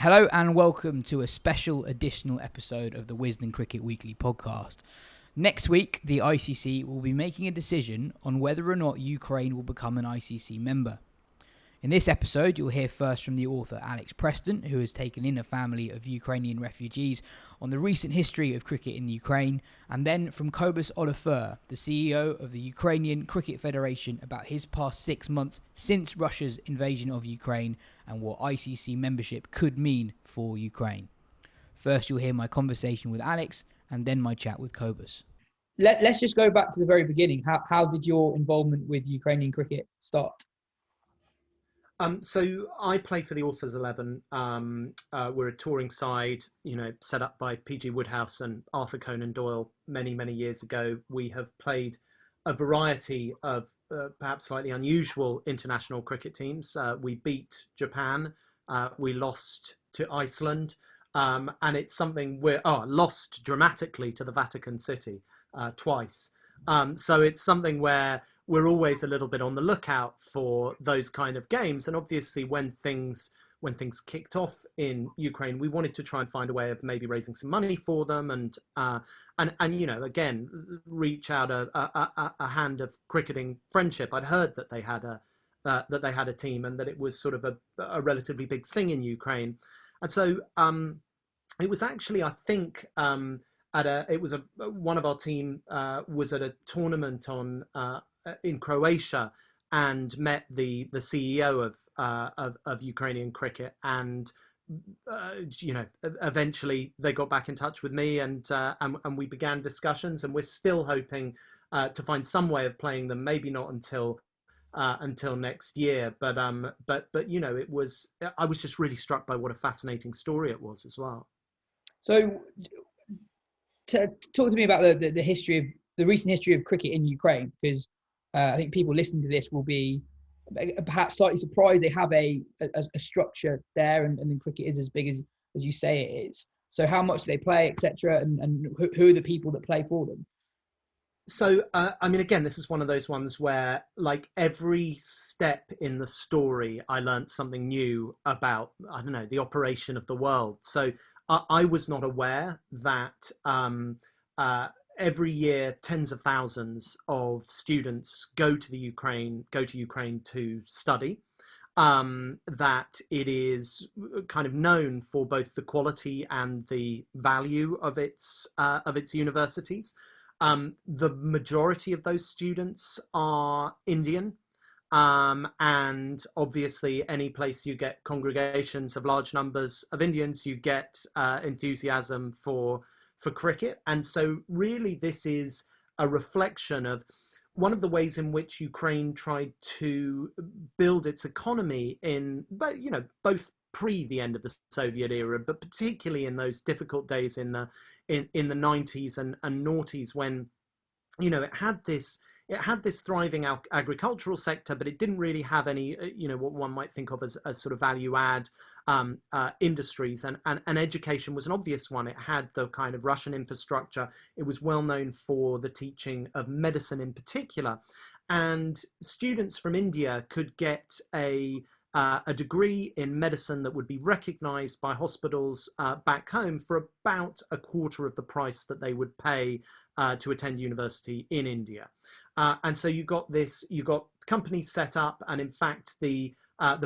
Hello and welcome to a special additional episode of the Wisden Cricket Weekly podcast. Next week, the ICC will be making a decision on whether or not Ukraine will become an ICC member. In this episode, you'll hear first from the author Alex Preston, who has taken in a family of Ukrainian refugees on the recent history of cricket in Ukraine, and then from Cobus Olafur, the CEO of the Ukrainian Cricket Federation, about his past 6 months since Russia's invasion of Ukraine and what ICC membership could mean for Ukraine. First, you'll hear my conversation with Alex, and then my chat with Cobus. Let's just go back to the very beginning. How did your involvement with Ukrainian cricket start? So I play for the Authors 11. We're a touring side, set up by P.G. Woodhouse and Arthur Conan Doyle many, many years ago. We have played a variety of perhaps slightly unusual international cricket teams. We beat Japan. We lost to Iceland. And it's something lost dramatically to the Vatican City twice. So it's something where we're always a little bit on the lookout for those kind of games. And obviously when things kicked off in Ukraine, we wanted to try and find a way of maybe raising some money for them and again, reach out a hand of cricketing friendship. I'd heard that they had a team and that it was sort of a relatively big thing in Ukraine. And so it was actually, I think, one of our team was at a tournament in Croatia and met the CEO of Ukrainian cricket, and eventually they got back in touch with me and we began discussions, and we're still hoping to find some way of playing them. Maybe not until next year, but it was. I was just really struck by what a fascinating story it was as well. So, talk to me about the recent history of cricket in Ukraine, because I think people listening to this will be perhaps slightly surprised they have a structure there, and then cricket is as big as you say it is. So how much do they play, etc., and who are the people that play for them? So, again, this is one of those ones where, like, every step in the story, I learned something new about, the operation of the world. So I was not aware that every year tens of thousands of students go to Ukraine to study. That it is kind of known for both the quality and the value of its universities. The majority of those students are Indian. And obviously any place you get congregations of large numbers of Indians, you get enthusiasm for cricket. And so really this is a reflection of one of the ways in which Ukraine tried to build its economy both pre the end of the Soviet era, but particularly in those difficult days in the 90s and noughties, when it had this thriving agricultural sector, but it didn't really have any, what one might think of as sort of value add industries. And education was an obvious one. It had the kind of Russian infrastructure. It was well known for the teaching of medicine in particular. And students from India could get a degree in medicine that would be recognized by hospitals back home for about a quarter of the price that they would pay to attend university in India. And so you got companies set up, and in fact the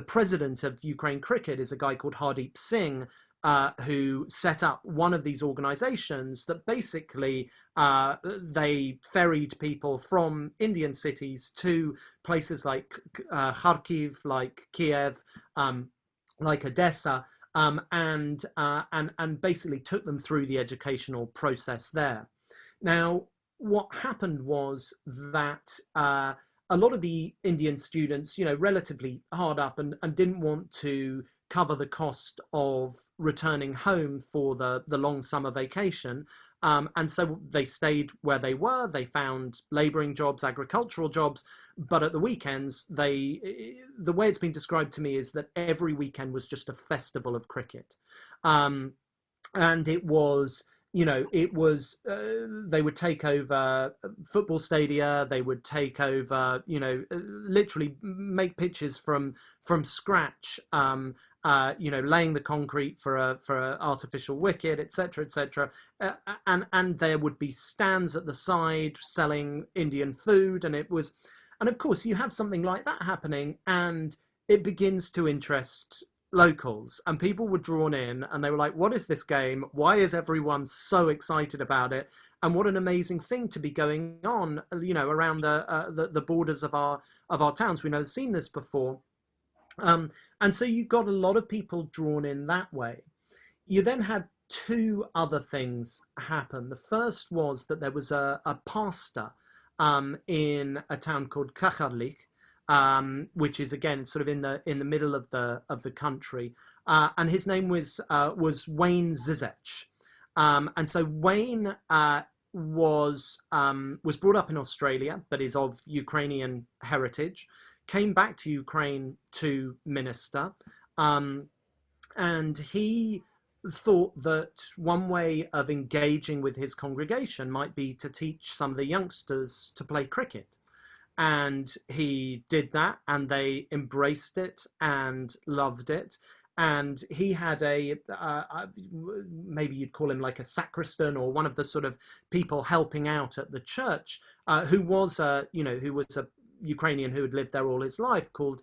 president of Ukraine Cricket is a guy called Hardeep Singh, who set up one of these organizations that basically they ferried people from Indian cities to places like Kharkiv, like Kiev, like Odessa, and basically took them through the educational process there. Now, what happened was that a lot of the Indian students, relatively hard up and didn't want to cover the cost of returning home for the long summer vacation. And so they stayed where they were. They found labouring jobs, agricultural jobs, but at the weekends, the way it's been described to me is that every weekend was just a festival of cricket. And it was it was they would take over football stadia, they would take over, literally make pitches from scratch, laying the concrete for a artificial wicket, etc., etc. And there would be stands at the side selling Indian food, and of course you have something like that happening, and it begins to interest locals, and people were drawn in, and they were like, what is this game? Why is everyone so excited about it? And what an amazing thing to be going on, around the borders of our towns. We've never seen this before. And so you got a lot of people drawn in that way. You then had two other things happen. The first was that there was a pastor in a town called Kakharlik, which is again sort of in the middle of the country, and his name was Wayne Zizek, and so Wayne was brought up in Australia, but is of Ukrainian heritage. Came back to Ukraine to minister, and he thought that one way of engaging with his congregation might be to teach some of the youngsters to play cricket. And he did that, and they embraced it and loved it. And he had maybe you'd call him like a sacristan, or one of the sort of people helping out at the church, who was a Ukrainian who had lived there all his life, called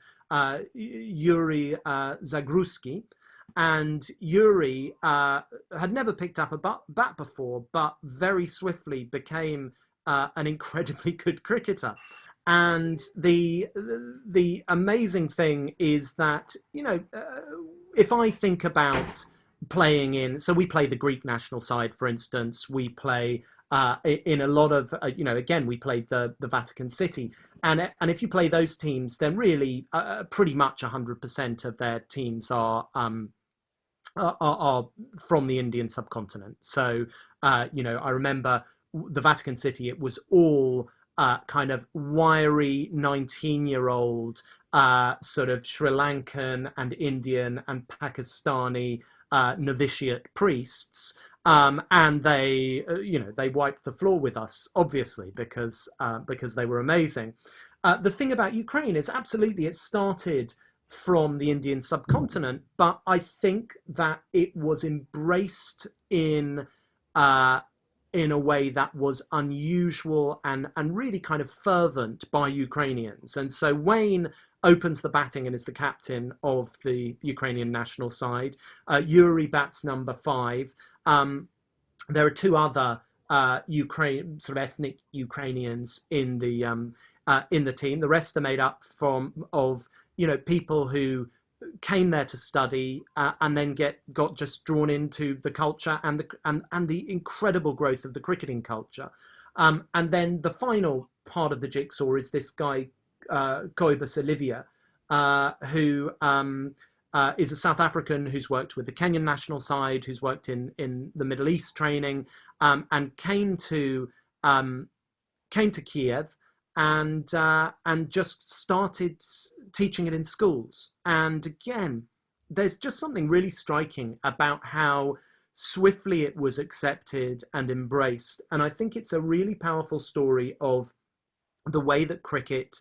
Yuri Zagruski. And Yuri had never picked up a bat before, but very swiftly became an incredibly good cricketer. And the amazing thing is that, if I think about playing in, so we play the Greek national side, for instance, we play in a lot of, again, we played the Vatican City. And if you play those teams, then really pretty much 100% of their teams are from the Indian subcontinent. So, I remember the Vatican City, it was all kind of wiry 19-year-old sort of Sri Lankan and Indian and Pakistani novitiate priests, and they wiped the floor with us, obviously, because they were amazing. The thing about Ukraine is, absolutely, it started from the Indian subcontinent, but I think that it was embraced in a way that was unusual and really kind of fervent by Ukrainians. And so Wayne opens the batting and is the captain of the Ukrainian national side. Yuri bats number 5. There are two other sort of ethnic Ukrainians in the team. The rest are made up of people who came there to study and then got just drawn into the culture and the incredible growth of the cricketing culture. And then the final part of the jigsaw is this guy, Koibus Olivia, who is a South African who's worked with the Kenyan national side, who's worked in the Middle East training, and came to Kiev and just started teaching it in schools. And again, there's just something really striking about how swiftly it was accepted and embraced. And I think it's a really powerful story of the way that cricket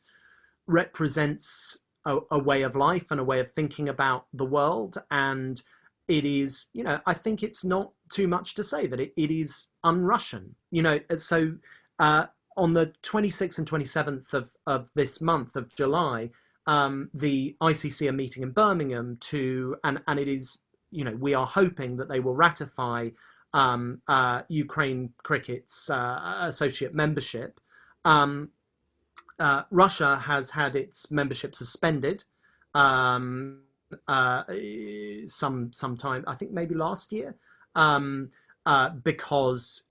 represents a way of life and a way of thinking about the world. And it is, I think it's not too much to say that it is un-Russian, so on the 26th and 27th of this month of July, the ICC are meeting in Birmingham and it is, we are hoping that they will ratify Ukraine cricket's associate membership. Russia has had its membership suspended some time, I think maybe last year, because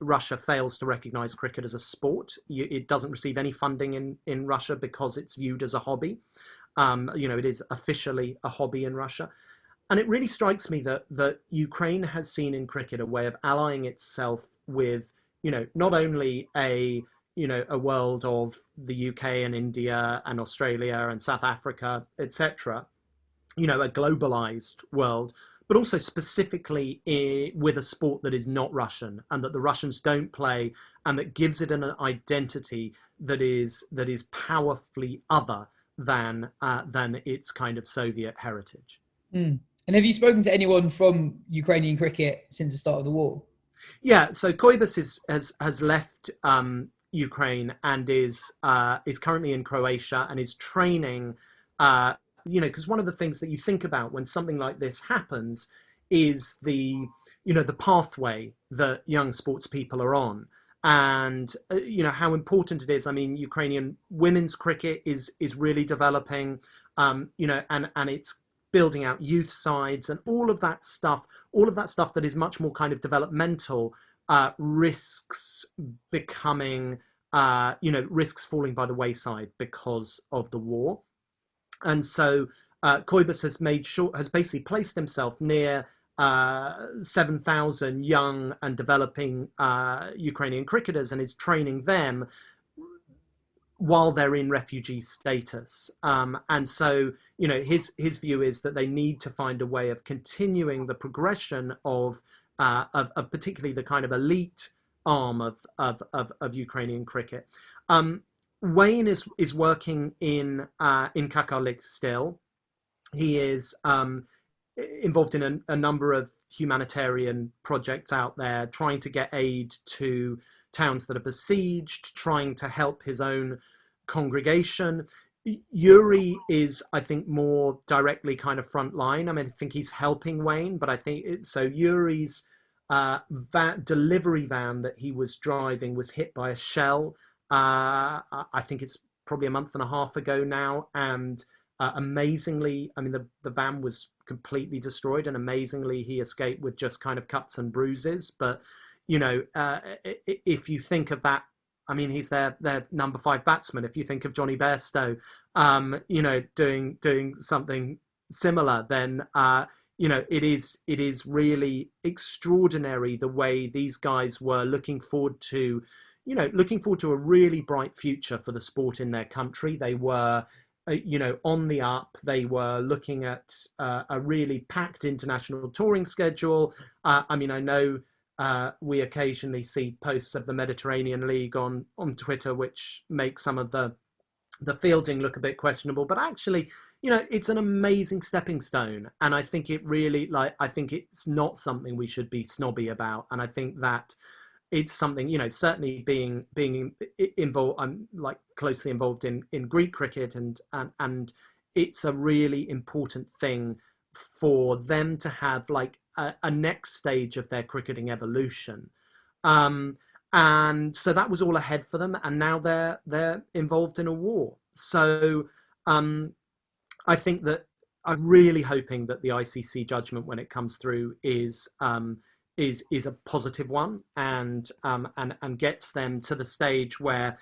Russia fails to recognize cricket as a sport. It doesn't receive any funding in Russia because it's viewed as a hobby. It is officially a hobby in Russia. And it really strikes me that Ukraine has seen in cricket a way of allying itself with, not only a world of the UK and India and Australia and South Africa, etc., a globalized world, but also specifically with a sport that is not Russian and that the Russians don't play, and that gives it an identity that is powerfully other than its kind of Soviet heritage. Mm. And have you spoken to anyone from Ukrainian cricket since the start of the war? Yeah, so Koibus has left Ukraine and is currently in Croatia and is training. Because one of the things that you think about when something like this happens is the pathway that young sports people are on, and how important it is. I mean, Ukrainian women's cricket is really developing, and it's building out youth sides and all of that stuff that is much more kind of developmental, risks becoming risks falling by the wayside because of the war. And so Koibus has basically placed himself near 7,000 young and developing Ukrainian cricketers and is training them while they're in refugee status. And so, his view is that they need to find a way of continuing the progression of particularly the kind of elite arm of Ukrainian cricket. Wayne is working in Kakalik still. He is involved in a number of humanitarian projects out there, trying to get aid to towns that are besieged, trying to help his own congregation. Yuri is, I think, more directly kind of front line. I mean, I think he's helping Wayne, but I think so. Yuri's delivery van that he was driving was hit by a shell. I think it's probably a month and a half ago now, and amazingly, I mean, the van was completely destroyed, and amazingly, he escaped with just kind of cuts and bruises. But if you think of that, I mean, he's their number 5 batsman. If you think of Johnny Bairstow, doing something similar, then it is really extraordinary the way these guys were looking forward to a really bright future for the sport in their country. They were on the up. They were looking at a really packed international touring schedule. I mean, I know we occasionally see posts of the Mediterranean League on Twitter, which make some of the fielding look a bit questionable, but actually, it's an amazing stepping stone. And I think it really, I think it's not something we should be snobby about. And I think that it's something, certainly being involved, I'm closely involved in Greek cricket, and it's a really important thing for them to have a next stage of their cricketing evolution. And so that was all ahead for them, and now they're involved in a war. So I think that I'm really hoping that the ICC judgment, when it comes through, is a positive one, and gets them to the stage where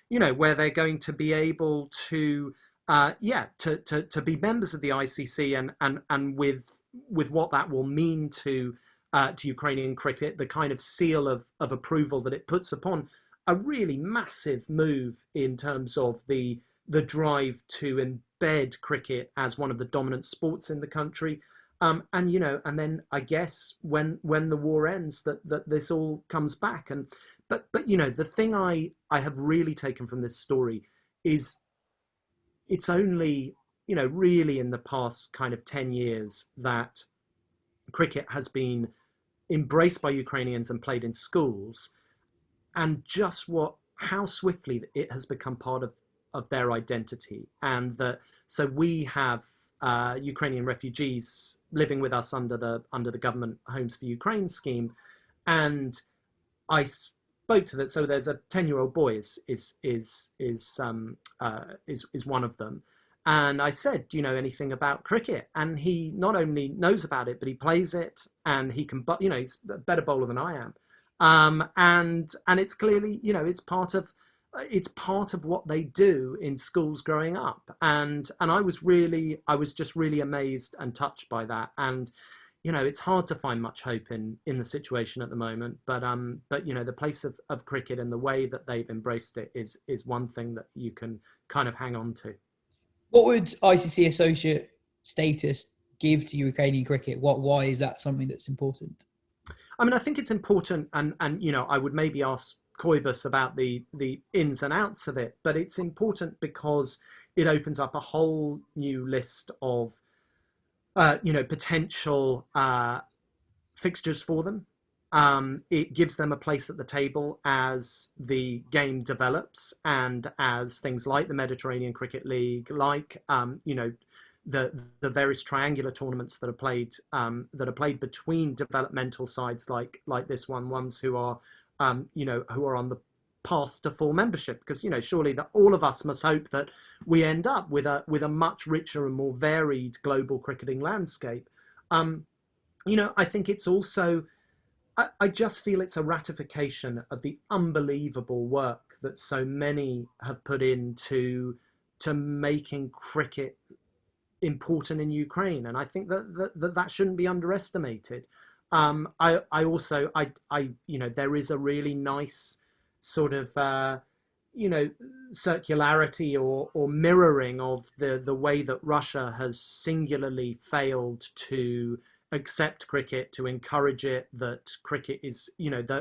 where they're going to be able to to be members of the ICC, and with what that will mean to Ukrainian cricket, the kind of seal of approval that it puts upon a really massive move in terms of the drive to embed cricket as one of the dominant sports in the country. And then I guess when the war ends, that this all comes back. But the thing I have really taken from this story is it's only really in the past kind of 10 years that cricket has been embraced by Ukrainians and played in schools, and just how swiftly it has become part of their identity. And so we have Ukrainian refugees living with us under the government Homes for Ukraine scheme, and I spoke to that. So there's a 10-year-old boy is one of them, and I said, do you know anything about cricket? And he not only knows about it, but he plays it, and he can, he's a better bowler than I am, and it's clearly it's part of what they do in schools growing up, and I was just really amazed and touched by that. And it's hard to find much hope in the situation at the moment, but the place of cricket and the way that they've embraced it is one thing that you can kind of hang on to. What would ICC associate status give to Ukrainian cricket? Why is that something that's important? I mean, I think it's important, and I would maybe ask Koibus about the ins and outs of it, but it's important because it opens up a whole new list of potential fixtures for them. It gives them a place at the table as the game develops, and as things like the Mediterranean Cricket League, like the various triangular tournaments that are played between developmental sides like this ones who are who are on the path to full membership, because surely that all of us must hope that we end up with a much richer and more varied global cricketing landscape. I think it's also, I just feel it's a ratification of the unbelievable work that so many have put into making cricket important in Ukraine, and I think that shouldn't be underestimated. I also there is a really nice sort of circularity or mirroring of the way that Russia has singularly failed to accept cricket, to encourage it, that cricket is,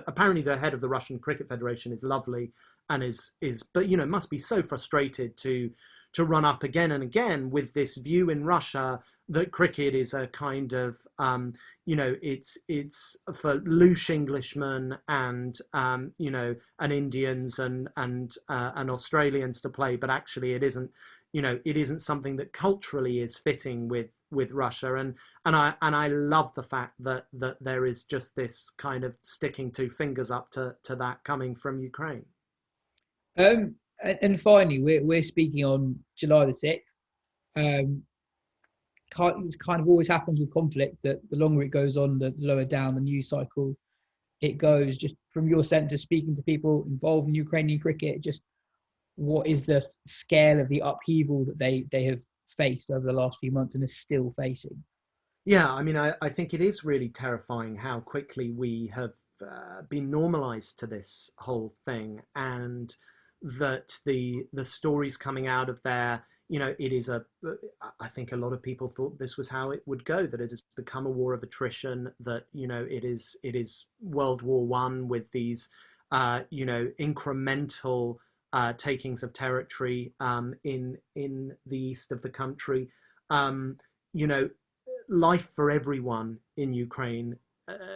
apparently the head of the Russian Cricket Federation is lovely and is but must be so frustrated to run up again and again with this view in Russia that cricket is a kind of it's for loose Englishmen and and Indians and Australians to play, but actually it isn't something that culturally is fitting with Russia, and I love the fact that there is just this kind of sticking two fingers up to that coming from Ukraine. And finally, we're speaking on July the 6th. It's kind of always happens with conflict that the longer it goes on, the lower down the news cycle it goes. Just from your sense of speaking to people involved in Ukrainian cricket, just what is the scale of the upheaval that they have faced over the last few months and are still facing? Yeah, I mean, I think it is really terrifying how quickly we have been normalized to this whole thing, and that the stories coming out of there, it is I think a lot of people thought this was how it would go, that it has become a war of attrition, that it is World War One with these incremental takings of territory in the east of the country. Life for everyone in Ukraine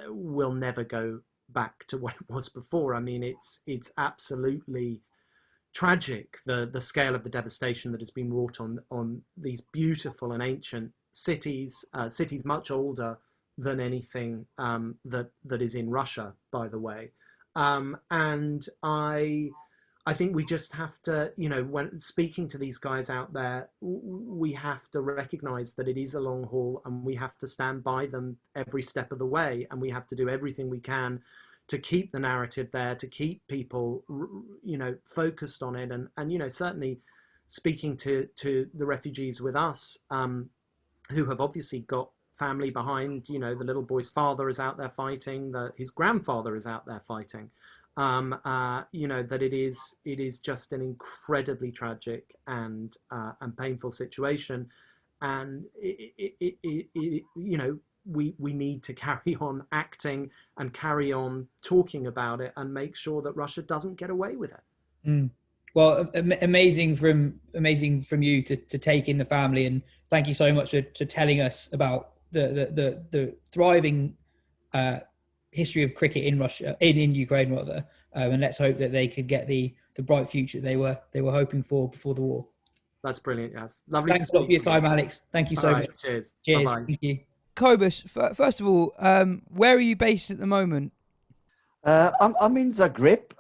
will never go back to what it was before. I mean, it's absolutely tragic, the scale of the devastation that has been wrought on these beautiful and ancient cities much older than anything that is in Russia, by the way. And I think we just have to, when speaking to these guys out there, we have to recognize that it is a long haul, and we have to stand by them every step of the way, and we have to do everything we can to keep the narrative there, to keep people, focused on it. And certainly speaking to the refugees with us, who have obviously got family behind, the little boy's father is out there fighting, his grandfather is out there fighting. That it is just an incredibly tragic and painful situation, and we need to carry on acting and carry on talking about it and make sure that Russia doesn't get away with it. Mm. Well, amazing from you to take in the family, and thank you so much for telling us about the thriving history of cricket in Russia, in Ukraine rather, and let's hope that they could get the bright future they were hoping for before the war. That's brilliant, yes. Lovely. Thanks a lot for your time, Alex. Thank you so much. Cheers. Cheers. Bye-bye. Thank you. Koibus, first of all, where are you based at the moment? I'm in Zagreb,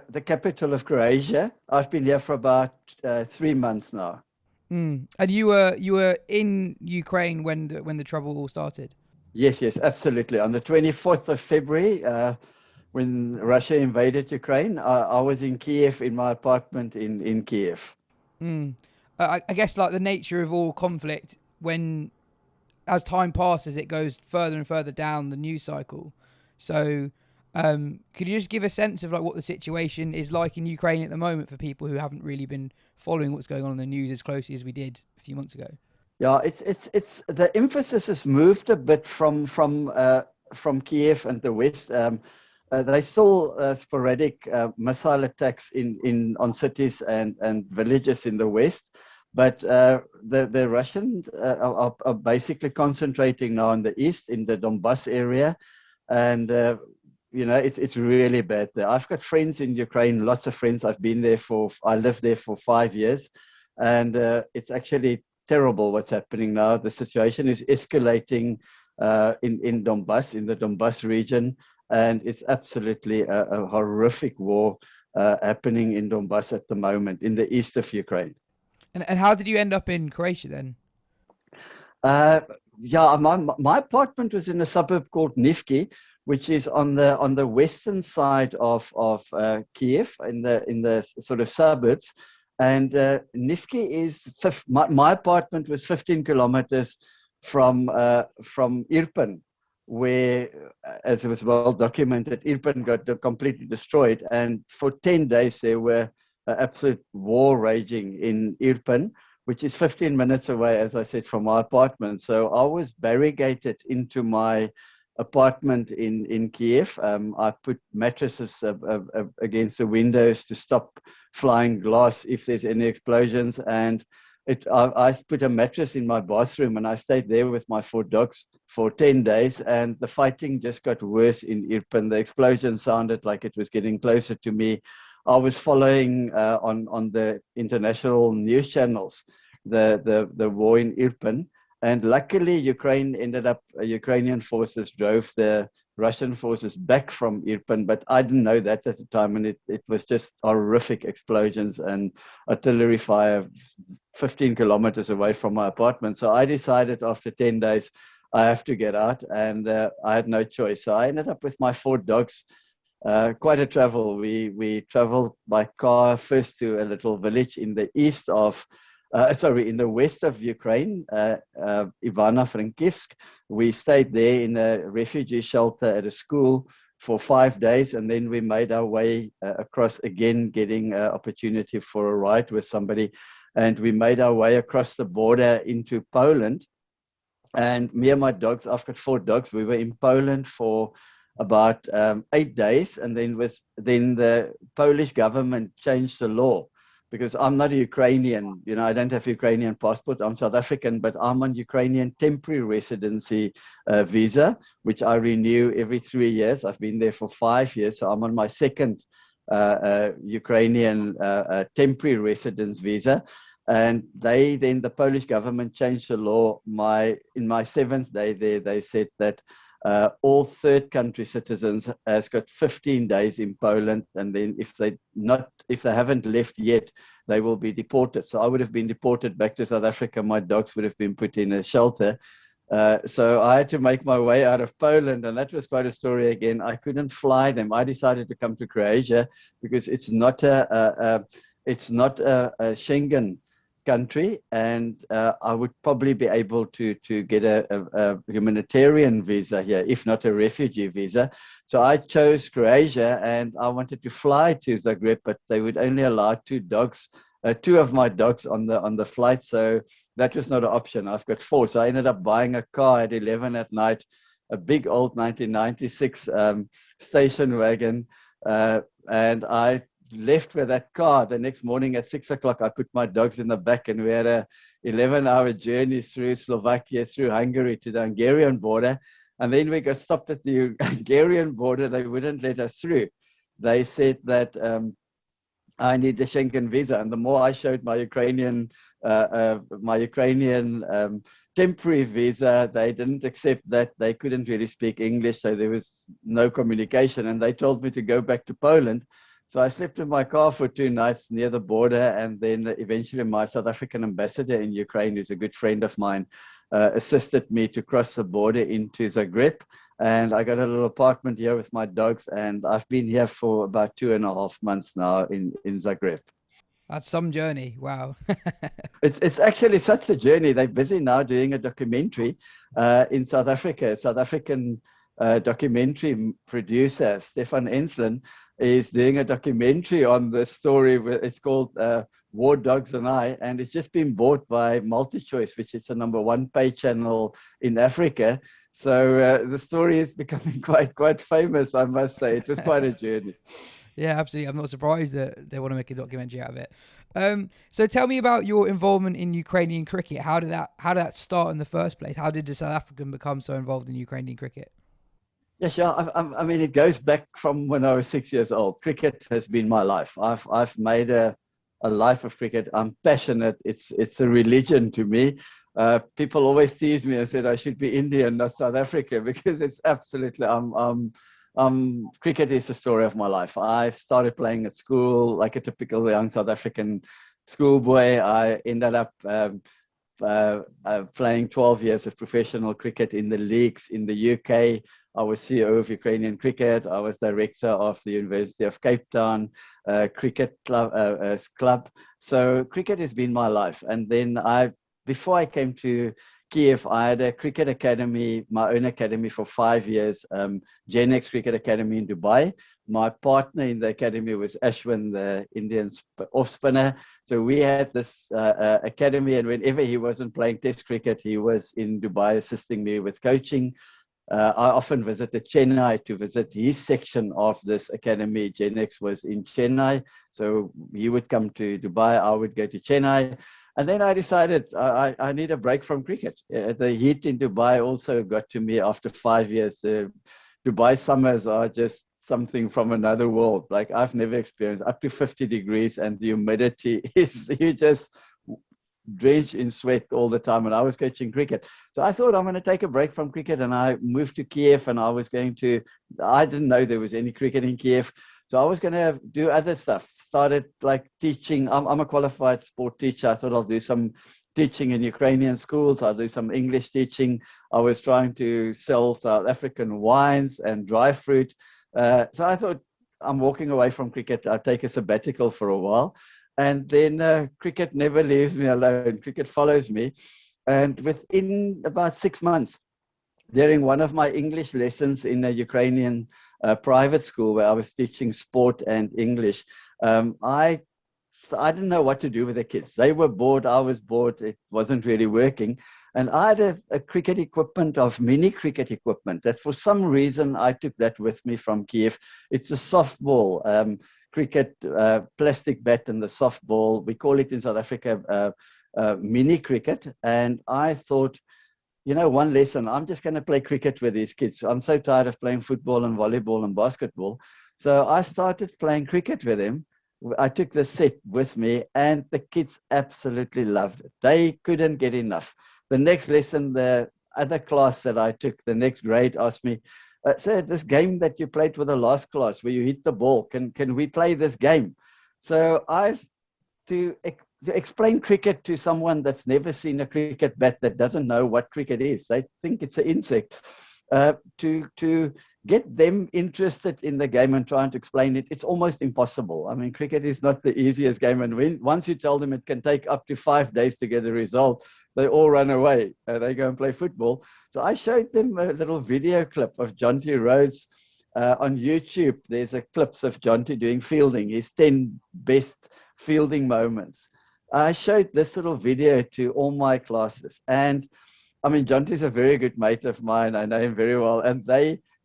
the capital of Croatia. I've been here for about 3 months now. And you were in Ukraine when the trouble all started? Yes, absolutely. On the 24th of February, when Russia invaded Ukraine, I was in Kiev, in my apartment in Kiev. I guess like the nature of all conflict, when as time passes, it goes further and further down the news cycle. So could you just give a sense of like what the situation is like in Ukraine at the moment for people who haven't really been following what's going on in the news as closely as we did a few months ago? Yeah, it's the emphasis has moved a bit from Kiev and the west. They still sporadic missile attacks on cities and villages in the west, but the Russians are basically concentrating now in the east, in the Donbas area, and it's really bad there. I've got friends in Ukraine, lots of friends. I lived there for 5 years, and it's actually terrible what's happening now. The situation is escalating in Donbas, in the Donbas region, and it's absolutely a horrific war happening in Donbas at the moment, in the east of Ukraine. And how did you end up in Croatia then? Yeah, my apartment was in a suburb called Nivki, which is on the western side of Kiev, in the sort of suburbs. And Nivki is my apartment was 15 kilometers from Irpin, where, as it was well documented, Irpin got completely destroyed. And for 10 days, there were absolute war raging in Irpin, which is 15 minutes away, as I said, from my apartment. So I was barricaded into my apartment in Kiev. I put mattresses against the windows to stop flying glass if there's any explosions. And I put a mattress in my bathroom, and I stayed there with my 4 dogs for 10 days. And the fighting just got worse in Irpin. The explosion sounded like it was getting closer to me. I was following on the international news channels the war in Irpin, and luckily Ukrainian forces drove the Russian forces back from Irpin, but I didn't know that at the time, and it was just horrific explosions and artillery fire 15 kilometers away from my apartment. So I decided after 10 days I have to get out, and I had no choice. So I ended up with my 4 dogs. Quite a travel. We traveled by car first to a little village in the in the west of Ukraine, Ivano-Frankivsk. We stayed there in a refugee shelter at a school for 5 days, and then we made our way across again, getting an opportunity for a ride with somebody, and we made our way across the border into Poland. And me and my dogs, I've got 4 dogs. We were in Poland for about 8 days, and then the Polish government changed the law, because I'm not a Ukrainian. I don't have a Ukrainian passport. I'm South African, but I'm on Ukrainian temporary residency visa, which I renew every 3 years. I've been there for 5 years, so I'm on my second Ukrainian temporary residence visa. And the Polish government changed the law. In my 7th day there, they said that all third country citizens has got 15 days in Poland, and then if they haven't left yet, they will be deported. So I would have been deported back to South Africa. My dogs would have been put in a shelter. So I had to make my way out of Poland, and that was quite a story again. I couldn't fly them. I decided to come to Croatia because it's not a Schengen country, and I would probably be able to get a humanitarian visa here, if not a refugee visa. So I chose Croatia, and I wanted to fly to Zagreb, but they would only allow 2 of my dogs on the flight, so that was not an option. I've got 4, so I ended up buying a car at 11 at night, a big old 1996 station wagon, and I left with that car. The next morning at 6 o'clock, I put my dogs in the back, and we had a 11-hour journey through Slovakia, through Hungary to the Hungarian border. And then we got stopped at the Hungarian border. They wouldn't let us through. They said that I need the Schengen visa. And the more I showed my Ukrainian temporary visa, they didn't accept that. They couldn't really speak English, so there was no communication. And they told me to go back to Poland. So I slept in my car for 2 nights near the border, and then eventually my South African ambassador in Ukraine, who's a good friend of mine, assisted me to cross the border into Zagreb. And I got a little apartment here with my dogs, and I've been here for about 2.5 months now in Zagreb. That's some journey. Wow. It's actually such a journey. They're busy now doing a documentary in South Africa. South African documentary producer, Stefan Enslen, is doing a documentary on the story. It's called War Dogs and I, and it's just been bought by MultiChoice, which is the #1 pay channel in Africa. So the story is becoming quite famous, I must say. It was quite a journey. Yeah, absolutely. I'm not surprised that they want to make a documentary out of it. So tell me about your involvement in Ukrainian cricket. How did that start in the first place? How did the South African become so involved in Ukrainian cricket? Yeah, sure. I mean, it goes back from when I was 6 years old. Cricket has been my life. I've made a life of cricket. I'm passionate. It's a religion to me. People always tease me and said I should be Indian, not South Africa, because it's absolutely. Cricket is the story of my life. I started playing at school like a typical young South African schoolboy. I ended up playing 12 years of professional cricket in the leagues in the UK. I was CEO of Ukrainian cricket. I was director of the University of Cape Town cricket club. So cricket has been my life. And then before I came to Kiev, I had a cricket academy, my own academy for 5 years, Genex Cricket Academy in Dubai. My partner in the academy was Ashwin, the Indian off spinner. So we had this academy, and whenever he wasn't playing Test cricket, he was in Dubai assisting me with coaching. I often visited Chennai to visit his section of this academy. Genex was in Chennai, so he would come to Dubai, I would go to Chennai. And then I decided I need a break from cricket. The heat in Dubai also got to me after 5 years. Dubai summers are just something from another world. Like I've never experienced up to 50 degrees, and the humidity is, you just drenched in sweat all the time. And I was coaching cricket. So I thought I'm going to take a break from cricket, and I moved to Kiev, and I didn't know there was any cricket in Kiev. So I was going to do other stuff. Started like teaching. I'm a qualified sport teacher. I thought I'll do some teaching in Ukrainian schools. I'll do some English teaching. I was trying to sell South African wines and dry fruit. So I thought I'm walking away from cricket. I'll take a sabbatical for a while. And then cricket never leaves me alone. Cricket follows me. And within about 6 months, during one of my English lessons in a Ukrainian private school where I was teaching sport and English, I didn't know what to do with the kids. They were bored. I was bored. It wasn't really working. And I had a cricket equipment of mini cricket equipment that for some reason I took that with me from Kiev. It's a softball cricket plastic bat and the softball. We call it in South Africa mini cricket. And I thought, one lesson, I'm just going to play cricket with these kids. I'm so tired of playing football and volleyball and basketball. So I started playing cricket with them. I took the set with me, and the kids absolutely loved it. They couldn't get enough. The next lesson, the other class that I took, the next grade, asked me, "Sir, this game that you played with the last class where you hit the ball, can we play this game?" So to explain cricket to someone that's never seen a cricket bat, that doesn't know what cricket is, they think it's an insect. To get them interested in the game and trying to explain it, it's almost impossible. I mean, cricket is not the easiest game. And once you tell them it can take up to 5 days to get a result, they all run away. They go and play football. So I showed them a little video clip of Jonty Rhodes on YouTube. There's a clips of Jonty doing fielding, his 10 best fielding moments. I showed this little video to all my classes. And I mean, Jonty's a very good mate of mine. I know him very well. And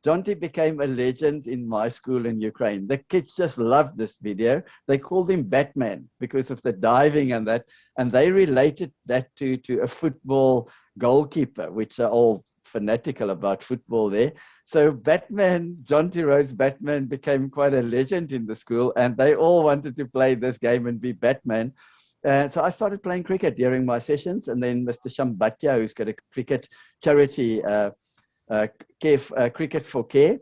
Jonty became a legend in my school in Ukraine. The kids just loved this video. They called him Batman because of the diving and that. And they related that to a football goalkeeper, which are all fanatical about football there. So Batman, Jonty Rhodes Batman, became quite a legend in the school. And they all wanted to play this game and be Batman. So I started playing cricket during my sessions, and then Mr. Shambatya, who's got a cricket charity, Cricket for Care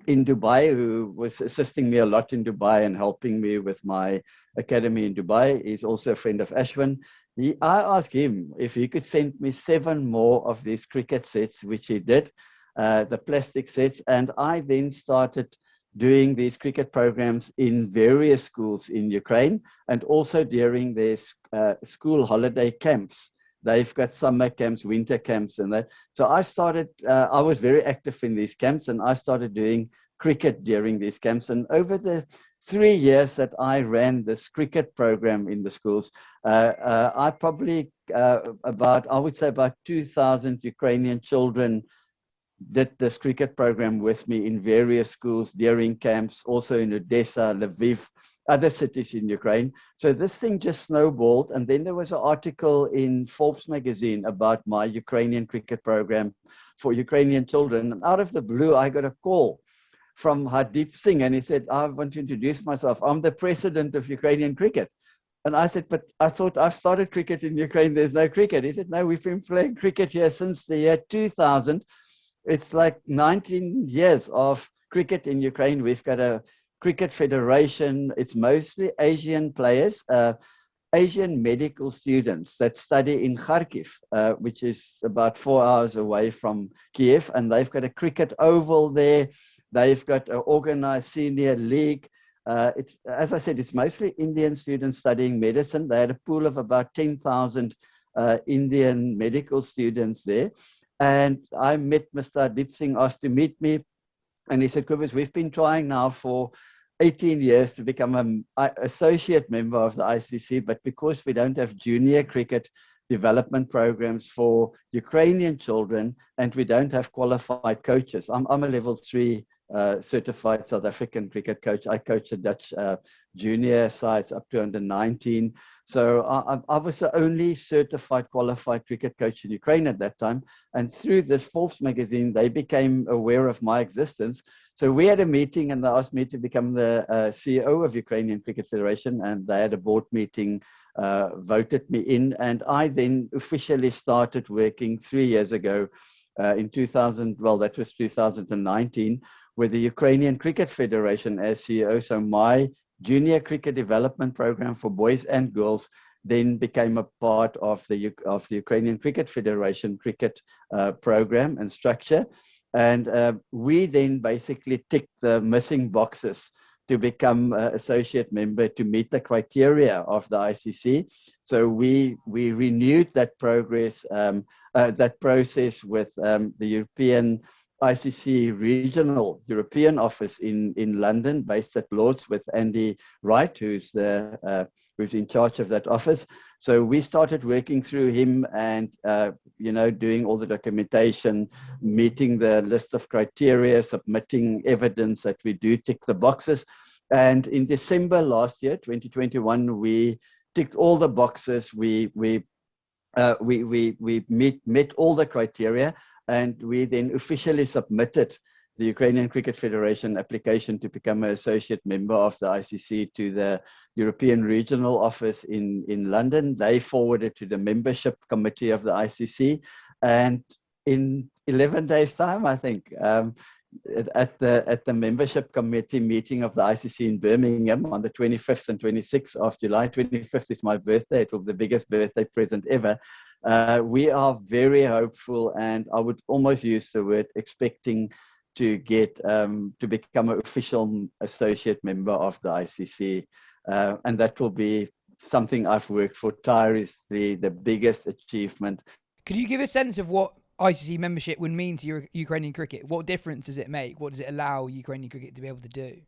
in Dubai, who was assisting me a lot in Dubai and helping me with my academy in Dubai. He's also a friend of Ashwin. I asked him if he could send me 7 more of these cricket sets, which he did, the plastic sets, and I then started doing these cricket programs in various schools in Ukraine, and also during their school holiday camps. They've got summer camps, winter camps, and that. So I started, I was very active in these camps, and I started doing cricket during these camps. And over the 3 years that I ran this cricket program in the schools, I probably I would say about 2,000 Ukrainian children did this cricket program with me in various schools during camps, also in Odessa, Lviv, other cities in Ukraine. So this thing just snowballed. And then there was an article in Forbes magazine about my Ukrainian cricket program for Ukrainian children. And out of the blue, I got a call from Hardeep Singh, and he said, I want to introduce myself. I'm the president of Ukrainian cricket. And I said, but I thought I've started cricket in Ukraine. There's no cricket. He said, no, we've been playing cricket here since the year 2000. It's like 19 years of cricket in Ukraine. We've got a cricket federation. It's mostly Asian players, Asian medical students that study in Kharkiv, which is about 4 hours away from Kiev. And they've got a cricket oval there. They've got an organized senior league. It's, as I said, it's mostly Indian students studying medicine. They had a pool of about 10,000 Indian medical students there. And I met Mr. Deep Singh, asked to meet me. And he said, Cobus, we've been trying now for 18 years to become an associate member of the ICC, but because we don't have junior cricket development programs for Ukrainian children, and we don't have qualified coaches. I'm a level 3 certified South African cricket coach. I coach the Dutch junior sides up to under 19. So I was the only certified qualified cricket coach in Ukraine at that time. And through this Forbes magazine, they became aware of my existence. So we had a meeting, and they asked me to become the CEO of Ukrainian Cricket Federation. And they had a board meeting, voted me in. And I then officially started working 3 years ago in 2000. Well, that was 2019. With the Ukrainian Cricket Federation as CEO. So my junior cricket development program for boys and girls then became a part of the Ukrainian Cricket Federation cricket program and structure. And we then basically ticked the missing boxes to become an associate member to meet the criteria of the ICC. So we renewed that process with the European ICC regional European office in London, based at Lord's, with Andy Wright, who's in charge of that office. So we started working through him and doing all the documentation, meeting the list of criteria, submitting evidence that we do tick the boxes. And in December last year, 2021, we ticked all the boxes. We met all the criteria. And we then officially submitted the Ukrainian Cricket Federation application to become an associate member of the ICC to the European Regional Office in London. They forwarded to the membership committee of the ICC. And in 11 days' time, I think, at the membership committee meeting of the ICC in Birmingham on the 25th and 26th of July. 25th is my birthday. It will be the biggest birthday present ever. We are very hopeful, and I would almost use the word expecting to get to become an official associate member of the ICC. And that will be something I've worked for tirelessly, the biggest achievement. Could you give a sense of what ICC membership would mean to Ukrainian cricket? What difference does it make? What does it allow Ukrainian cricket to be able to do?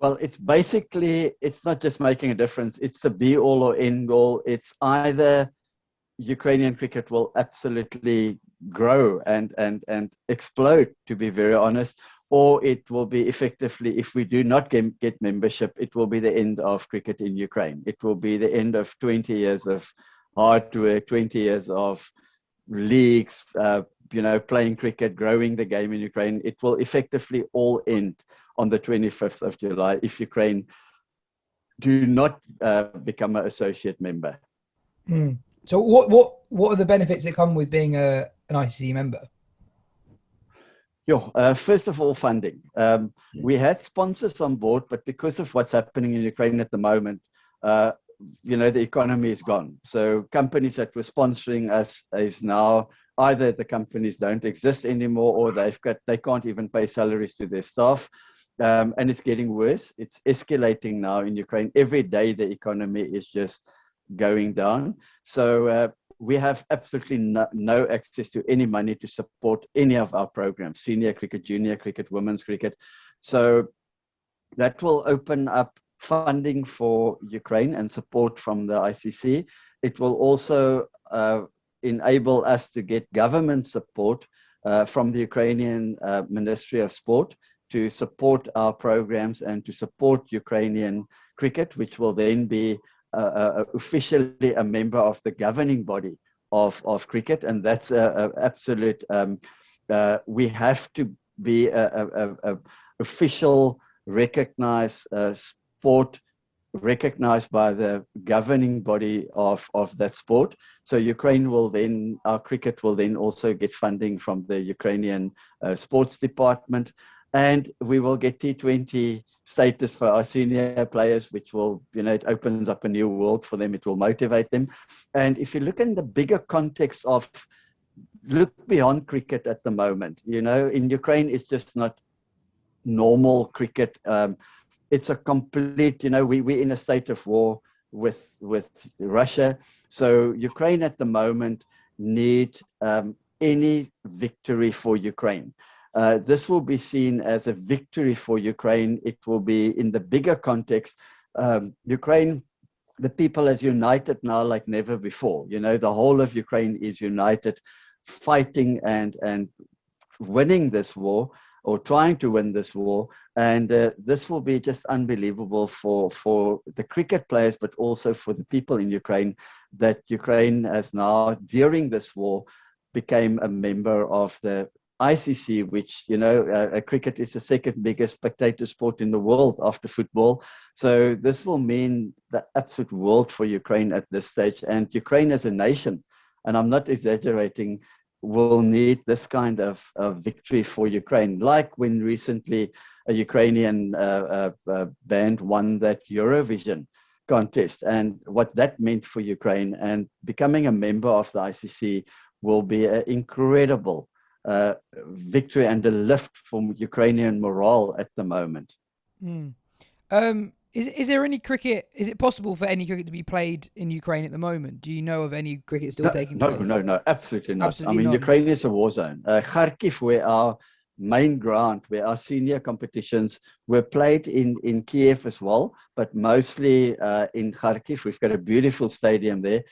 Well, it's basically, it's not just making a difference. It's a be all or end all. It's either Ukrainian cricket will absolutely grow and explode, to be very honest, or it will be effectively, if we do not get membership, it will be the end of cricket in Ukraine. It will be the end of 20 years of hard work, 20 years of leagues, playing cricket, growing the game in Ukraine. It will effectively all end on the 25th of July if Ukraine do not become an associate member. Mm. So what are the benefits that come with being an ICC member? First of all, funding. We had sponsors on board, but because of what's happening in Ukraine at the moment, the economy is gone. So companies that were sponsoring us is now either the companies don't exist anymore, or they can't even pay salaries to their staff. And it's getting worse. It's escalating now in Ukraine. Every day the economy is just going down. So we have absolutely no access to any money to support any of our programs, senior cricket, junior cricket, women's cricket. So that will open up funding for Ukraine and support from the ICC. It will also enable us to get government support from the Ukrainian Ministry of Sport to support our programs and to support Ukrainian cricket, which will then be officially a member of the governing body of cricket. And that's absolute, we have to be a official recognized sport, recognized by the governing body of that sport. So Ukraine will then, our cricket will then also get funding from the Ukrainian sports department. And we will get T20 status for our senior players, which will, it opens up a new world for them. It will motivate them. And if you look in the bigger context of, look beyond cricket at the moment, in Ukraine, it's just not normal cricket. It's a complete, we're in a state of war with Russia. So Ukraine at the moment need any victory for Ukraine. This will be seen as a victory for Ukraine. It will be in the bigger context. Ukraine, the people is united now like never before. The whole of Ukraine is united, fighting and winning this war, or trying to win this war. And this will be just unbelievable for the cricket players, but also for the people in Ukraine, that Ukraine has now, during this war, became a member of the ICC, which, cricket is the second biggest spectator sport in the world after football. So this will mean the absolute world for Ukraine at this stage. And Ukraine as a nation, and I'm not exaggerating, will need this kind of victory for Ukraine, like when recently a Ukrainian band won that Eurovision contest, and what that meant for Ukraine. And becoming a member of the ICC will be an incredible victory and a lift for Ukrainian morale at the moment. Is there any cricket? Is it possible for any cricket to be played in Ukraine at the moment? Do you know of any cricket still taking place? No, absolutely not. Absolutely not. Ukraine is a war zone. Kharkiv, where our main ground, where our senior competitions were played in Kiev as well, but mostly in Kharkiv. We've got a beautiful stadium there.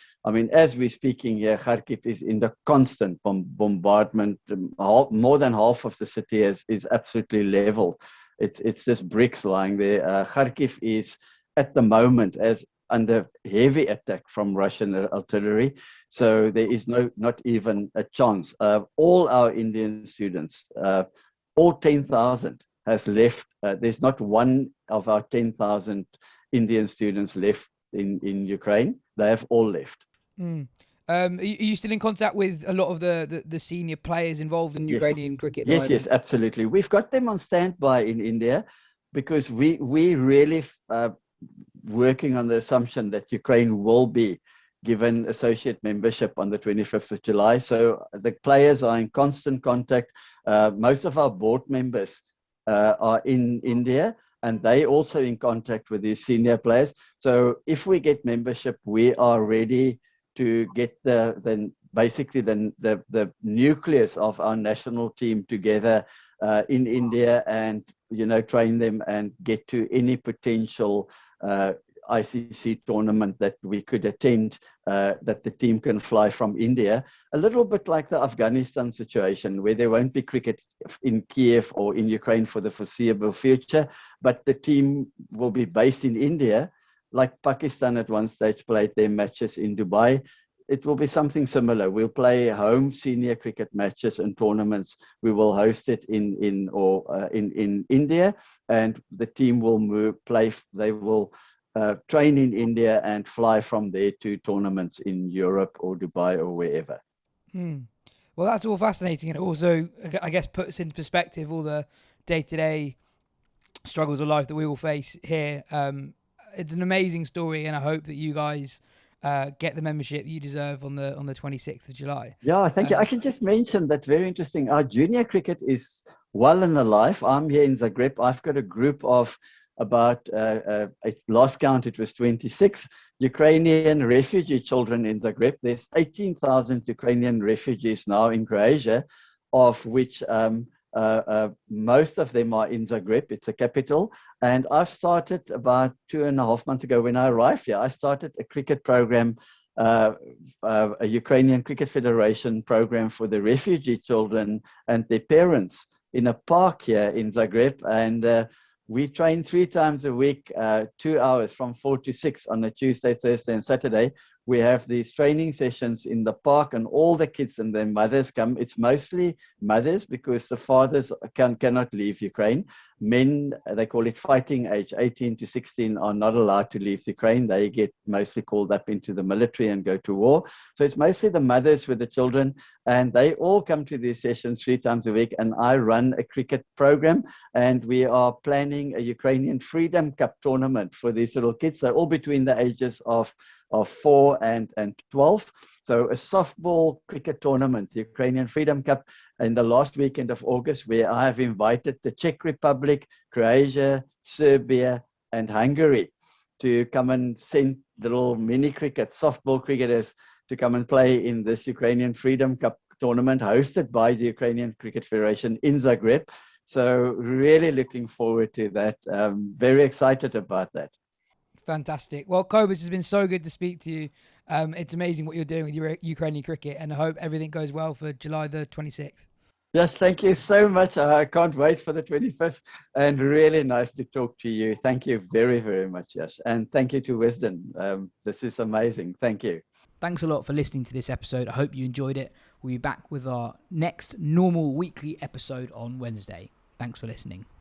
As we're speaking here, Kharkiv is in the constant bombardment. More than half of the city is absolutely leveled. It's just bricks lying there. Kharkiv is at the moment as under heavy attack from Russian artillery. So there is not even a chance. All our Indian students, all 10,000 has left. There's not one of our 10,000 Indian students left in Ukraine. They have all left. Are you still in contact with a lot of the senior players involved in Ukrainian cricket? Yes, absolutely. We've got them on standby in India because we really working on the assumption that Ukraine will be given associate membership on the 25th of July. So the players are in constant contact. Most of our board members are in India, and they also in contact with these senior players. So if we get membership, we are ready to get the nucleus of our national team together in India, and train them and get to any potential ICC tournament that we could attend, that the team can fly from India. A little bit like the Afghanistan situation, where there won't be cricket in Kiev or in Ukraine for the foreseeable future, but the team will be based in India, like Pakistan at one stage played their matches in Dubai. It will be something similar. We'll play home senior cricket matches and tournaments. We will host it in India, and the team will they will train in India and fly from there to tournaments in Europe or Dubai or wherever. Well, that's all fascinating, and also, I guess, puts into perspective all the day-to-day struggles of life that we all face here. It's an amazing story, and I hope that you guys get the membership you deserve on the 26th of July. Yeah, thank you. I can just mention that's very interesting. Our junior cricket is well and alive. I'm here in Zagreb. I've got a group of about, at last count, it was 26 Ukrainian refugee children in Zagreb. There's 18,000 Ukrainian refugees now in Croatia, of which most of them are in Zagreb. It's a capital. And I've started about 2.5 months ago when I arrived here. I started a cricket program, a Ukrainian Cricket Federation program for the refugee children and their parents in a park here in Zagreb. And we train 3 times a week, 2 hours from 4 to 6 on a Tuesday, Thursday, and Saturday. We have these training sessions in the park, and all the kids and their mothers come. It's mostly mothers because the fathers cannot leave Ukraine. Men, they call it fighting age, 18 to 16, are not allowed to leave Ukraine. They get mostly called up into the military and go to war. So it's mostly the mothers with the children, and they all come to these sessions 3 times a week. And I run a cricket program, and we are planning a Ukrainian Freedom Cup tournament for these little kids. They're all between the ages of 4 and 12. So a softball cricket tournament, the Ukrainian Freedom Cup, in the last weekend of August, where I have invited the Czech Republic, Croatia, Serbia, and Hungary to come and send little mini cricket, softball cricketers to come and play in this Ukrainian Freedom Cup tournament hosted by the Ukrainian Cricket Federation in Zagreb. So really looking forward to that. Very excited about that. Fantastic. Well, Cobus, it's been so good to speak to you. It's amazing what you're doing with your Ukrainian cricket, and I hope everything goes well for July the 26th. Yes, thank you so much. I can't wait for the 25th, and really nice to talk to you. Thank you very, very much, Yash. And thank you to Wisden. This is amazing. Thank you. Thanks a lot for listening to this episode. I hope you enjoyed it. We'll be back with our next normal weekly episode on Wednesday. Thanks for listening.